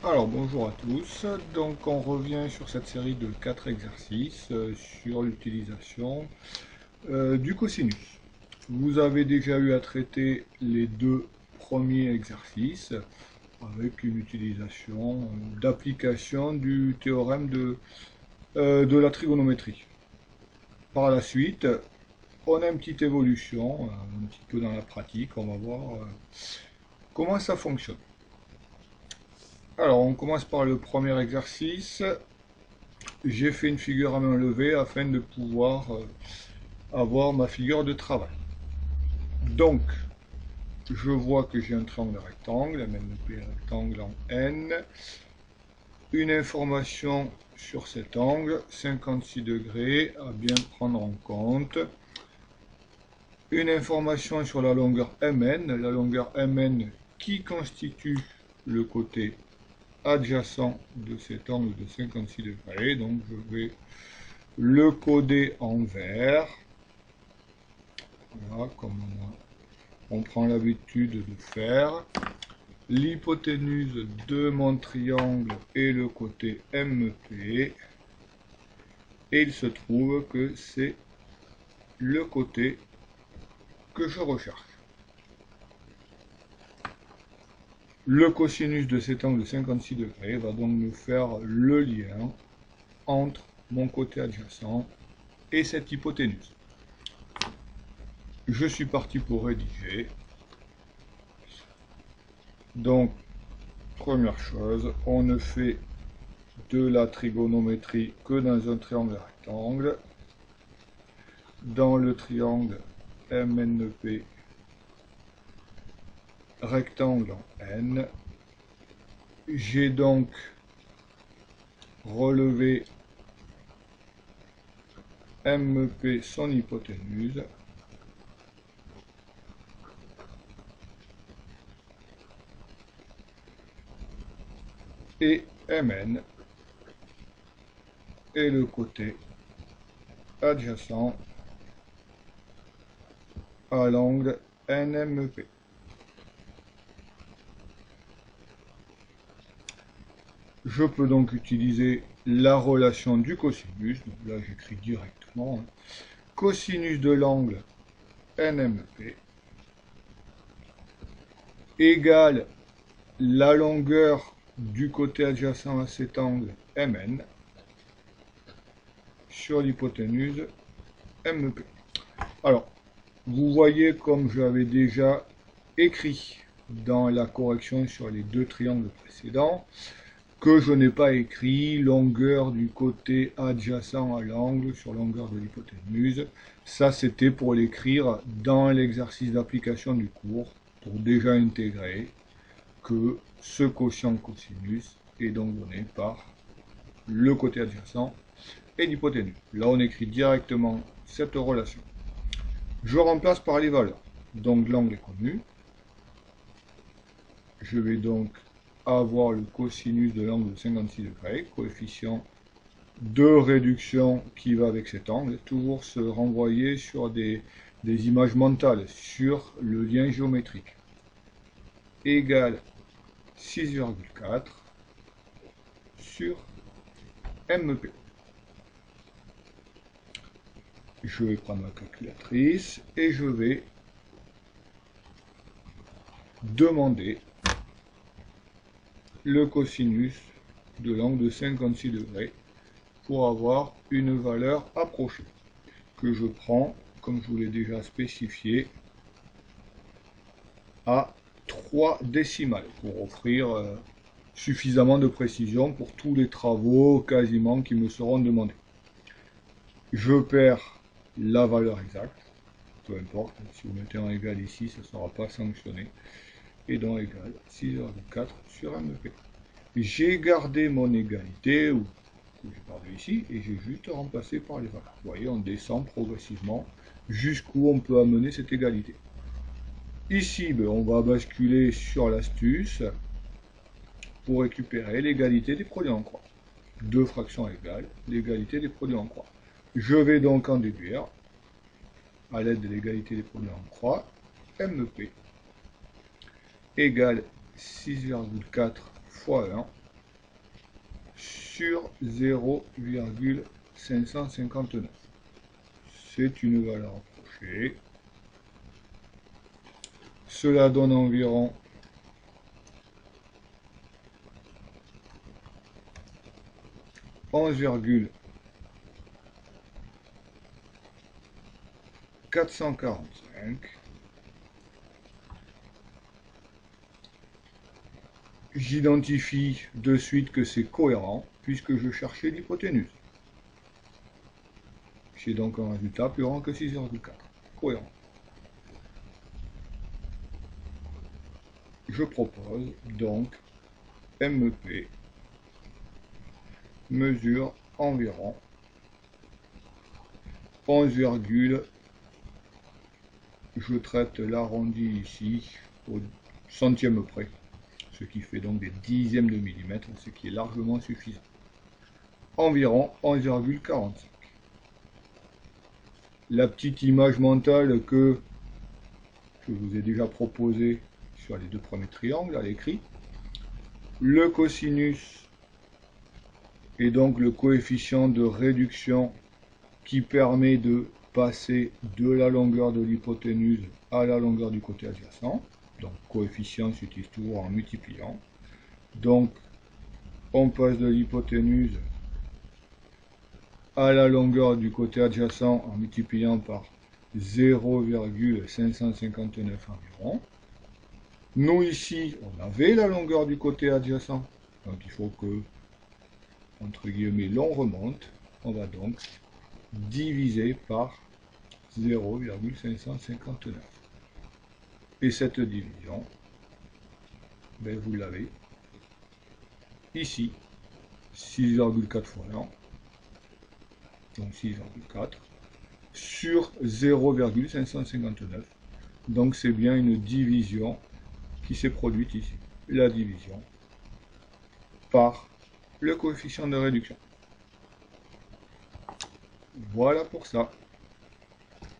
Alors bonjour à tous, donc on revient sur cette série de 4 exercices sur l'utilisation du cosinus. Vous avez déjà eu à traiter les deux premiers exercices avec une utilisation d'application du théorème de la trigonométrie. Par la suite, on a une petite évolution, un petit peu dans la pratique, on va voir comment ça fonctionne. Alors, on commence par le premier exercice. J'ai fait une figure à main levée afin de pouvoir avoir ma figure de travail. Donc, je vois que j'ai un triangle rectangle, MNP rectangle en N. Une information sur cet angle, 56 degrés, à bien prendre en compte. Une information sur la longueur MN qui constitue le côté adjacent de cet angle de 56 degrés. Donc je vais le coder en vert. Voilà, comme on prend l'habitude de faire. L'hypoténuse de mon triangle est le côté MP. Et il se trouve que c'est le côté que je recherche. Le cosinus de cet angle de 56 degrés va donc nous faire le lien entre mon côté adjacent et cette hypoténuse. Je suis parti pour rédiger. Donc, première chose, on ne fait de la trigonométrie que dans un triangle rectangle. Dans le triangle MNP rectangle en N, j'ai donc relevé MP son hypoténuse et Mn est le côté adjacent à l'angle NMP. Je peux donc utiliser la relation du cosinus, donc là j'écris directement, cosinus de l'angle NMP égale la longueur du côté adjacent à cet angle Mn sur l'hypoténuse MP. Alors, vous voyez comme j'avais déjà écrit dans la correction sur les deux triangles précédents, que je n'ai pas écrit longueur du côté adjacent à l'angle sur longueur de l'hypoténuse. Ça, c'était pour l'écrire dans l'exercice d'application du cours, pour déjà intégrer que ce quotient cosinus est donc donné par le côté adjacent et l'hypoténuse. Là, on écrit directement cette relation. Je remplace par les valeurs. Donc, l'angle est connu. Je vais donc avoir le cosinus de l'angle de 56 degrés, coefficient de réduction qui va avec cet angle, toujours se renvoyer sur des images mentales, sur le lien géométrique, égale 6,4 sur MP. Je vais prendre ma calculatrice et je vais demander le cosinus de l'angle de 56 degrés pour avoir une valeur approchée que je prends, comme je vous l'ai déjà spécifié, à 3 décimales pour offrir suffisamment de précision pour tous les travaux quasiment qui me seront demandés. Je perds la valeur exacte, peu importe, si vous mettez un égal ici, ça ne sera pas sanctionné, et donc égal 6,4 sur MP. J'ai gardé mon égalité, ou que j'ai gardé ici, et j'ai juste remplacé par les valeurs. Vous voyez, on descend progressivement jusqu'où on peut amener cette égalité. Ici, on va basculer sur l'astuce pour récupérer l'égalité des produits en croix. Deux fractions égales, l'égalité des produits en croix. Je vais donc en déduire, à l'aide de l'égalité des produits en croix, MP égale 6,4 fois 1 sur 0,559. C'est une valeur approchée. Cela donne environ 11,445. J'identifie de suite que c'est cohérent puisque je cherchais l'hypoténuse. J'ai donc un résultat plus grand que 6,4. Cohérent. Je propose donc MEP mesure environ 11, je traite l'arrondi ici au centième près, ce qui fait donc des dixièmes de millimètre, ce qui est largement suffisant. Environ 11,45. La petite image mentale que je vous ai déjà proposée sur les deux premiers triangles à l'écrit. Le cosinus est donc le coefficient de réduction qui permet de passer de la longueur de l'hypoténuse à la longueur du côté adjacent. Donc coefficient s'utilise toujours en multipliant. Donc on passe de l'hypoténuse à la longueur du côté adjacent en multipliant par 0,559 environ. Nous ici, on avait la longueur du côté adjacent. Donc il faut que, entre guillemets, l'on remonte. On va donc diviser par 0,559. Et cette division, ben vous l'avez ici, 6,4 fois 1, donc 6,4, sur 0,559. Donc c'est bien une division qui s'est produite ici. La division par le coefficient de réduction. Voilà pour ça.